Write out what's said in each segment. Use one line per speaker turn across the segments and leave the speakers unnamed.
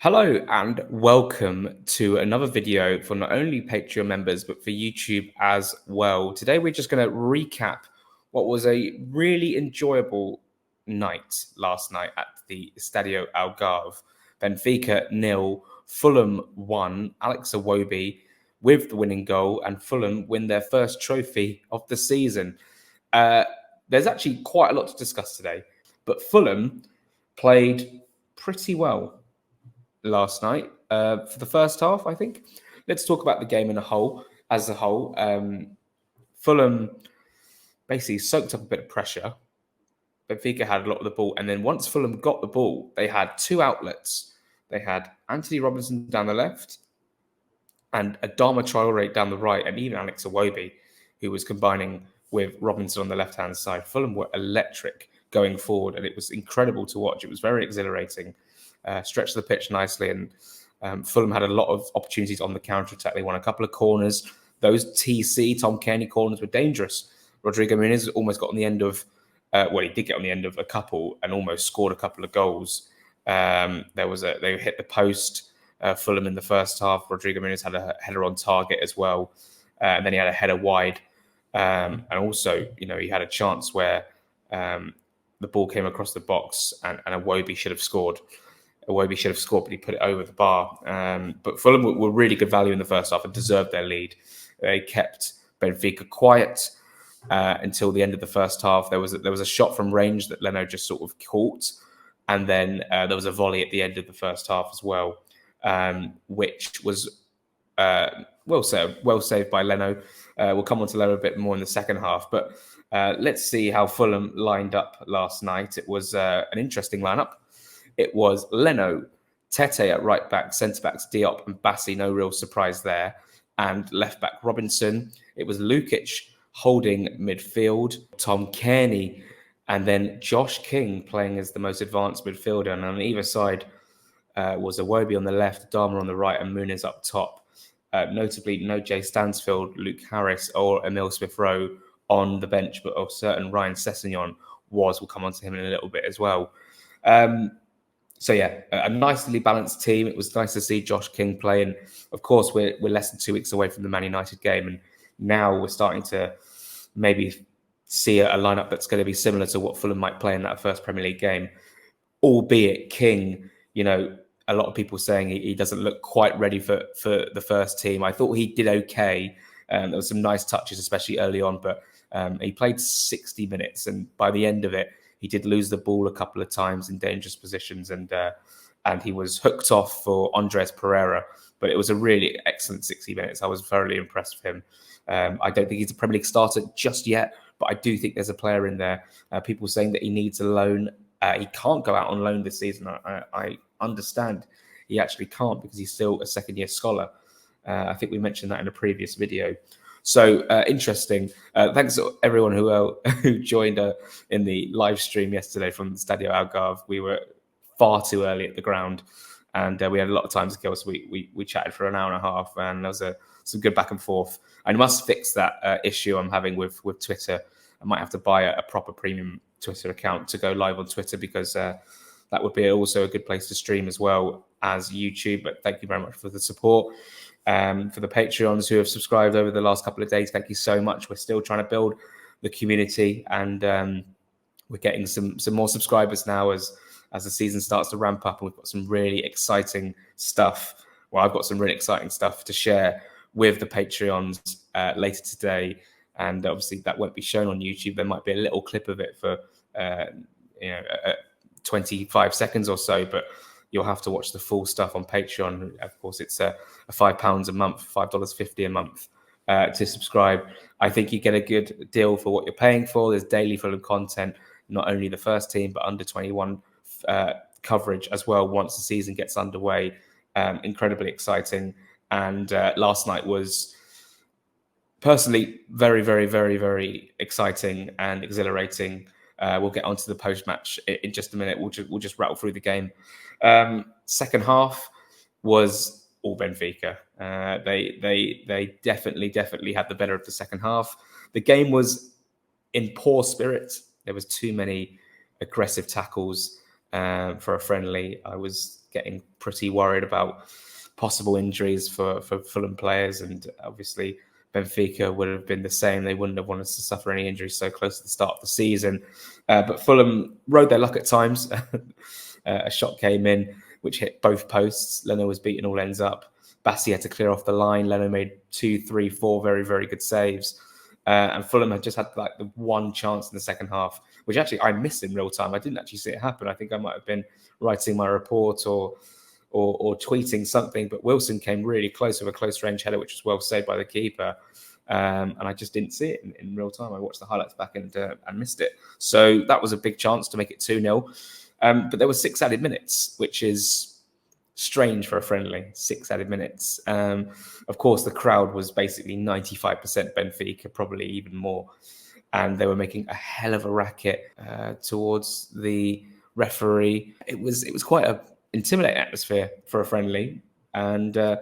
Hello and welcome to another video for not only Patreon members but for YouTube as well. Today we're just going to recap what was a really enjoyable night last night at the Estadio Algarve. Benfica 0, Fulham 1, Alex Iwobi with the winning goal, and Fulham win their first trophy of the season. Uh, there's actually quite a lot to discuss today, but Fulham played pretty well last night for the first half, I think. Let's talk about the game as a whole. Fulham basically soaked up a bit of pressure. Benfica had a lot of the ball, and then once Fulham got the ball, they had two outlets. They had Anthony Robinson down the left and Adama Traore down the right, and even Alex Iwobi, who was combining with Robinson on the left-hand side. Fulham were electric going forward, and it was incredible to watch. It was very exhilarating. Stretched the pitch nicely, and Fulham had a lot of opportunities on the counter-attack. They won a couple of corners. Those Tom Cairney corners were dangerous. Rodrigo Muniz almost got on the end of, he did get on the end of a couple and almost scored a couple of goals. They hit the post. Fulham in the first half. Rodrigo Muniz had a header on target as well, and then he had a header wide, and also he had a chance where the ball came across the box and Iwobi should have scored. Iwobi should have scored, but he put it over the bar. But Fulham were really good value in the first half and deserved their lead. They kept Benfica quiet until the end of the first half. There was a shot from range that Leno just sort of caught, and then there was a volley at the end of the first half as well, which was well saved by Leno. We'll come on to Leno a bit more in the second half, but let's see how Fulham lined up last night. It was an interesting lineup. It was Leno, Tete at right back, centre backs Diop and Bassi, no real surprise there, and left back Robinson. It was Lukic holding midfield, Tom Cairney, and then Josh King playing as the most advanced midfielder. And on either side was Iwobi on the left, Adama on the right, and Muniz up top. Notably, no Jay Stansfield, Luke Harris, or Emil Smith-Rowe on the bench, but a certain Ryan Sessegnon was. We'll come on to him in a little bit as well. So yeah, a nicely balanced team. It was nice to see Josh King play, and of course we're less than 2 weeks away from the Man United game, and now we're starting to maybe see a lineup that's going to be similar to what Fulham might play in that first Premier League game, albeit King. A lot of people saying he doesn't look quite ready for the first team. I thought he did okay. There was some nice touches, especially early on, but he played 60 minutes, and by the end of it, he did lose the ball a couple of times in dangerous positions, and he was hooked off for Andres Pereira. But it was a really excellent 60 minutes. I was thoroughly impressed with him. I don't think he's a Premier League starter just yet, but I do think there's a player in there. People saying that he needs a loan. He can't go out on loan this season. I understand he actually can't because he's still a second-year scholar. I think we mentioned that in a previous video. So interesting. Thanks to everyone who joined in the live stream yesterday from the Stadio Algarve. We were far too early at the ground, and we had a lot of time to kill. So we chatted for an hour and a half, and there was some good back and forth. I must fix that issue I'm having with Twitter. I might have to buy a proper premium Twitter account to go live on Twitter, because that would be also a good place to stream as well as YouTube. But thank you very much for the support. For the Patreons who have subscribed over the last couple of days, thank you so much. We're still trying to build the community, and we're getting some more subscribers now as the season starts to ramp up, and we've got some really exciting stuff. Well, I've got some really exciting stuff to share with the Patreons later today, and obviously that won't be shown on YouTube. There might be a little clip of it for 25 seconds or so, but you'll have to watch the full stuff on Patreon. Of course, it's a £5 a month, $5.50 a month to subscribe. I think you get a good deal for what you're paying for. There's daily Fulham content, not only the first team, but under 21 coverage as well once the season gets underway. Incredibly exciting. And last night was personally very, very, very, very exciting and exhilarating. We'll get onto the post-match in just a minute. We'll just rattle through the game. Second half was all Benfica. They definitely had the better of the second half. The game was in poor spirits. There was too many aggressive tackles for a friendly. I was getting pretty worried about possible injuries for Fulham players, and obviously Benfica would have been the same. They wouldn't have wanted to suffer any injuries so close to the start of the season. But Fulham rode their luck at times. A shot came in, which hit both posts. Leno was beaten all ends up. Bassi had to clear off the line. Leno made 2, 3, 4 very, very good saves. And Fulham had just had like the one chance in the second half, which actually I missed in real time. I didn't actually see it happen. I think I might have been writing my report or tweeting something, but Wilson came really close with a close range header, which was well saved by the keeper. And I just didn't see it in real time. I watched the highlights back and missed it. So that was a big chance to make it 2-0. But there were 6 added minutes, which is strange for a friendly. 6 added minutes. Of course, the crowd was basically 95% Benfica, probably even more. And they were making a hell of a racket towards the referee. It was quite a intimidating atmosphere for a friendly, and I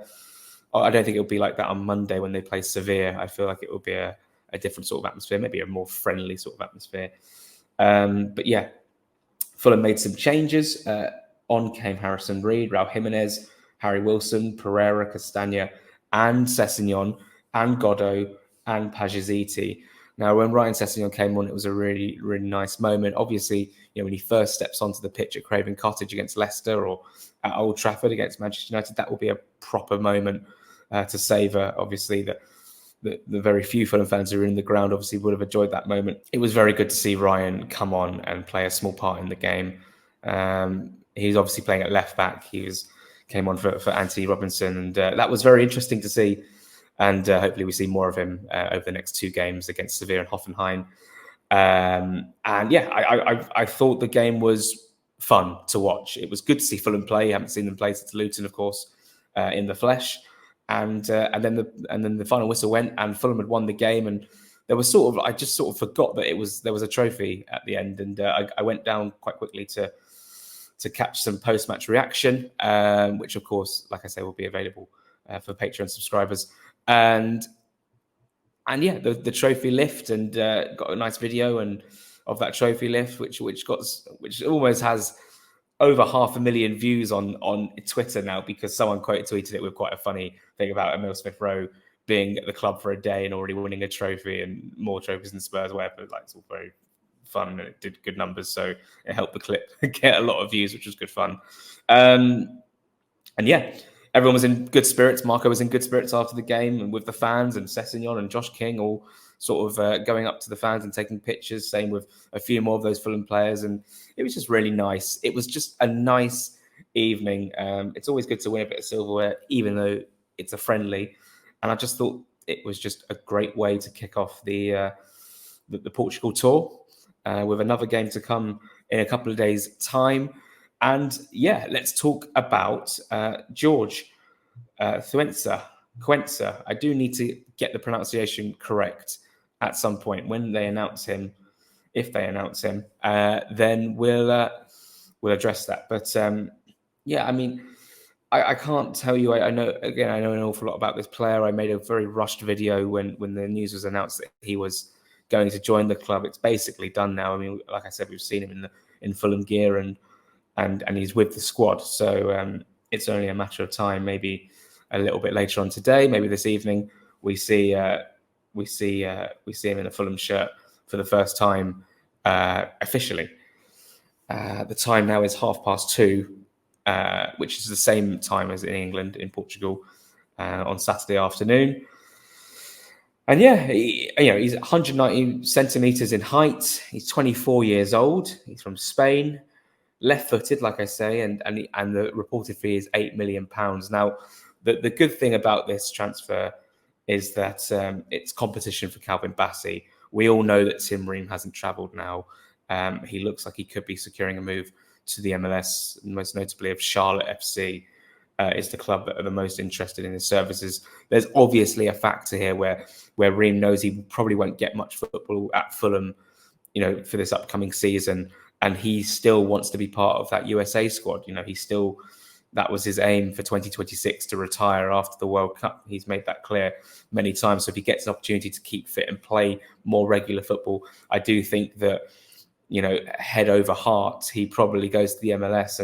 don't think it'll be like that on Monday when they play Sevilla. I feel like it will be a different sort of atmosphere, maybe a more friendly sort of atmosphere. But yeah, Fulham made some changes. On came Harrison Reed, Raul Jimenez, Harry Wilson, Pereira, Castagna, and Sessegnon, and Godot, and Pajaziti. Now, when Ryan Sessegnon came on, it was a really, really nice moment. Obviously, when he first steps onto the pitch at Craven Cottage against Leicester or at Old Trafford against Manchester United, that will be a proper moment to savour. Obviously, the very few Fulham fans who were in the ground obviously would have enjoyed that moment. It was very good to see Ryan come on and play a small part in the game. He's obviously playing at left back. He came on for Anthony Robinson, and that was very interesting to see. And hopefully we see more of him over the next 2 games against Sevilla and Hoffenheim. And yeah, I thought the game was fun to watch. It was good to see Fulham play. I haven't seen them play since Luton, of course, in the flesh. And then the final whistle went, and Fulham had won the game. And there was I just sort of forgot that there was a trophy at the end, and I went down quite quickly to catch some post-match reaction, which of course, like I say, will be available for Patreon subscribers. And yeah, the trophy lift, and got a nice video and of that trophy lift, which almost has over 500,000 views on Twitter now, because someone tweeted it with quite a funny thing about Emile Smith Rowe being at the club for a day and already winning a trophy and more trophies than Spurs, whatever. Like, it's all very fun, and it did good numbers, so it helped the clip get a lot of views, which was good fun. And yeah, everyone was in good spirits. Marco was in good spirits after the game, and with the fans, and Sessegnon and Josh King all sort of going up to the fans and taking pictures. Same with a few more of those Fulham players, and it was just really nice. It was just a nice evening. It's always good to win a bit of silverware, even though it's a friendly. And I just thought it was just a great way to kick off the Portugal tour, with another game to come in a couple of days' time. And yeah, let's talk about Jorge Cuenca. I do need to get the pronunciation correct at some point when they announce him. If they announce him, then we'll address that. But yeah, I mean, I can't tell you. I know an awful lot about this player. I made a very rushed video when the news was announced that he was going to join the club. It's basically done now. I mean, like I said, we've seen him in Fulham gear, and he's with the squad. So it's only a matter of time. Maybe a little bit later on today, maybe this evening, we see him in a Fulham shirt for the first time officially. The time now is 2:30, which is the same time as in England, in Portugal, on Saturday afternoon. And yeah, he's 190 centimeters in height. He's 24 years old. He's from Spain, left-footed, like I say, and the reported fee is £8 million. Now, the good thing about this transfer is that it's competition for Calvin Bassey. We all know that Tim Ream hasn't travelled now. He looks like he could be securing a move to the MLS, most notably of Charlotte FC. Is the club that are the most interested in his services. There's obviously a factor here where Ream knows he probably won't get much football at Fulham, for this upcoming season, and he still wants to be part of that USA squad. That was his aim for 2026, to retire after the World Cup. He's made that clear many times. So if he gets an opportunity to keep fit and play more regular football, I do think that, head over heart, he probably goes to the MLS.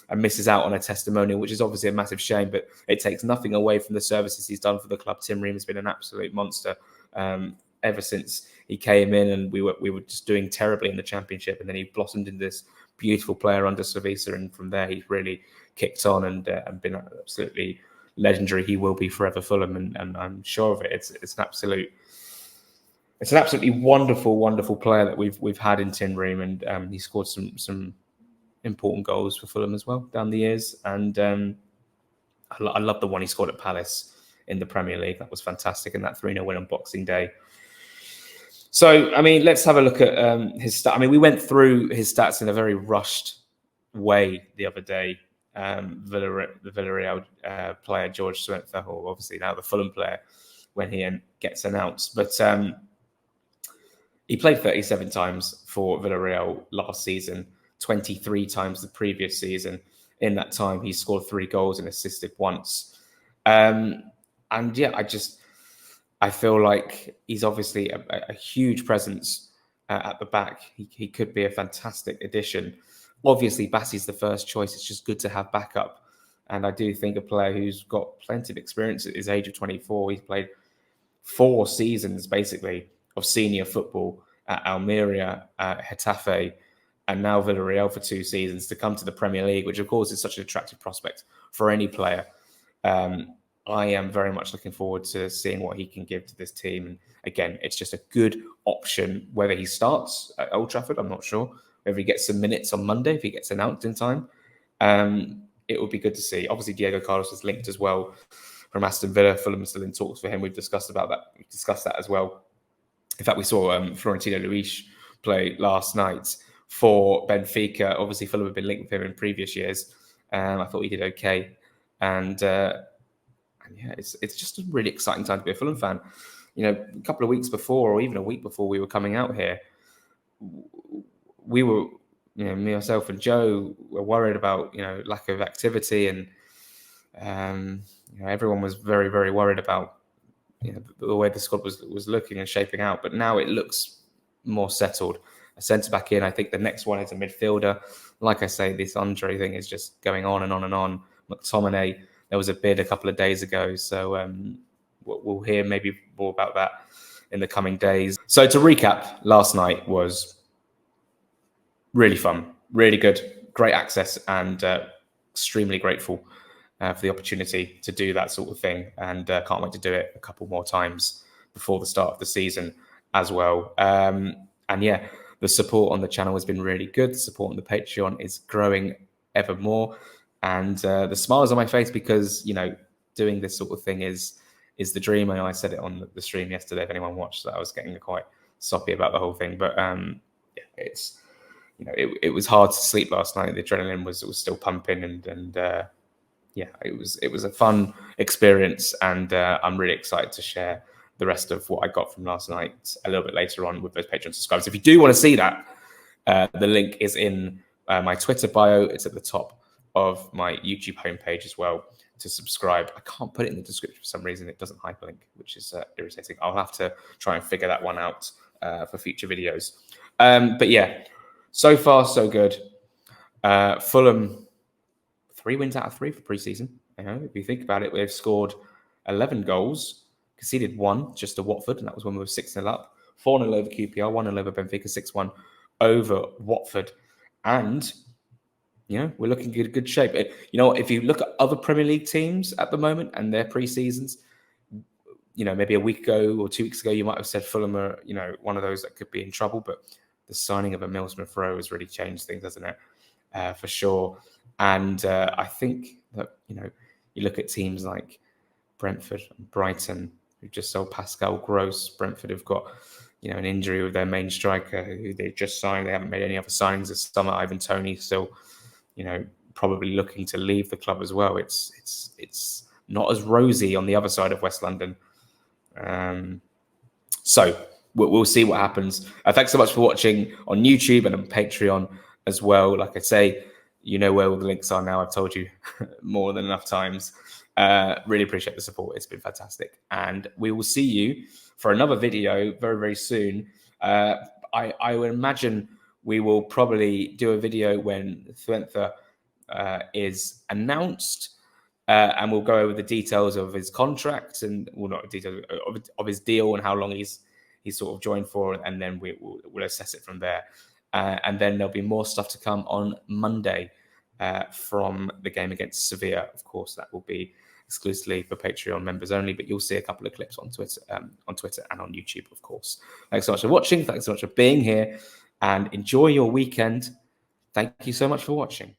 and misses out on a testimonial, which is obviously a massive shame, but it takes nothing away from the services he's done for the club. Tim Ream has been an absolute monster ever since he came in, and we were just doing terribly in the Championship, and then he blossomed into this beautiful player under Savisa, and from there he's really kicked on and been absolutely legendary. He will be forever Fulham, and I'm sure of it. It's an absolutely wonderful player that we've had in Tim Ream, and he scored some important goals for Fulham as well down the years. And I love the one he scored at Palace in the Premier League. That was fantastic, and that 3-0 win on Boxing Day. So, I mean, let's have a look at his stats. I mean, we went through his stats in a very rushed way the other day. The Villarreal player, Jorge Cuenca, or obviously now the Fulham player, when he gets announced. But he played 37 times for Villarreal last season, 23 times the previous season. In that time, he scored 3 goals and assisted once. And yeah, I feel like he's obviously a huge presence at the back. He could be a fantastic addition. Obviously, Bassey's the first choice. It's just good to have backup. And I do think a player who's got plenty of experience at his age of 24, he's played 4 seasons, basically, of senior football at Almeria, Getafe, and now Villarreal for 2 seasons, to come to the Premier League, which, of course, is such an attractive prospect for any player. I am very much looking forward to seeing what he can give to this team. And again, it's just a good option. Whether he starts at Old Trafford, I'm not sure. Whether he gets some minutes on Monday, if he gets announced in time, it would be good to see. Obviously, Diego Carlos is linked as well from Aston Villa. Fulham is still in talks for him. We've discussed about that. We've discussed that as well. In fact, we saw Florentino Luis play last night for Benfica. Obviously, Fulham have been linked with him in previous years. I thought he did okay. And yeah, it's just a really exciting time to be a Fulham fan. You know, a couple of weeks before, or even a week before we were coming out here, we were, you know, me, myself, and Joe were worried about, you know, lack of activity, and you know, everyone was very, very worried about, you know, the way the squad was looking and shaping out. But now it looks more settled. A centre back in. I think the next one is a midfielder. Like I say, this Andre thing is just going on and on and on. McTominay, there was a bid a couple of days ago, so we'll hear maybe more about that in the coming days. So to recap, last night was really fun, really good, great access, and extremely grateful for the opportunity to do that sort of thing, and can't wait to do it a couple more times before the start of the season as well. And yeah, the support on the channel has been really good. The support on the Patreon is growing ever more. And the smiles on my face, because, you know, doing this sort of thing is the dream. I know I said it on the stream yesterday, if anyone watched that. I was getting quite soppy about the whole thing. But yeah, it's, you know, it was hard to sleep last night. The adrenaline was still pumping, and yeah, it was a fun experience, and I'm really excited to share the rest of what I got from last night a little bit later on with those Patreon subscribers. If you do want to see that, the link is in my Twitter bio. It's at the top of my YouTube homepage as well to subscribe. I can't put it in the description for some reason. It doesn't hyperlink, which is irritating. I'll have to try and figure that one out for future videos. But yeah, so far so good. Fulham, 3 wins out of 3 for pre-season. You know, if you think about it, they've scored 11 goals, conceded 1 just to Watford, and that was when we were 6-0 up. 4-0 over QPR, 1-0 over Benfica, 6-1 over Watford. And, you know, we're looking in good shape. You know, if you look at other Premier League teams at the moment and their pre-seasons, you know, maybe a week ago or 2 weeks ago, you might have said Fulham are, you know, one of those that could be in trouble. But the signing of Emile Smith-Rowe has really changed things, hasn't it? For sure. And I think that, you know, you look at teams like Brentford and Brighton, who just sold Pascal Gross. Brentford have got, you know, an injury with their main striker who they just signed. They haven't made any other signings this summer. Ivan Toney still, you know, probably looking to leave the club as well. It's not as rosy on the other side of West London. So we'll see what happens. Thanks so much for watching on YouTube and on Patreon as well. Like I say, you know where all the links are now. I've told you more than enough times. Really appreciate the support. It's been fantastic. And we will see you for another video very, very soon. I would imagine we will probably do a video when Cuenca is announced. And we'll go over the details of his contract and, well, not details of his deal and how long he's sort of joined for, and then we'll assess it from there. And then there'll be more stuff to come on Monday from the game against Sevilla. Of course, that will be exclusively for Patreon members only, but you'll see a couple of clips on Twitter and on YouTube, of course. Thanks so much for watching. Thanks so much for being here, and enjoy your weekend. Thank you so much for watching.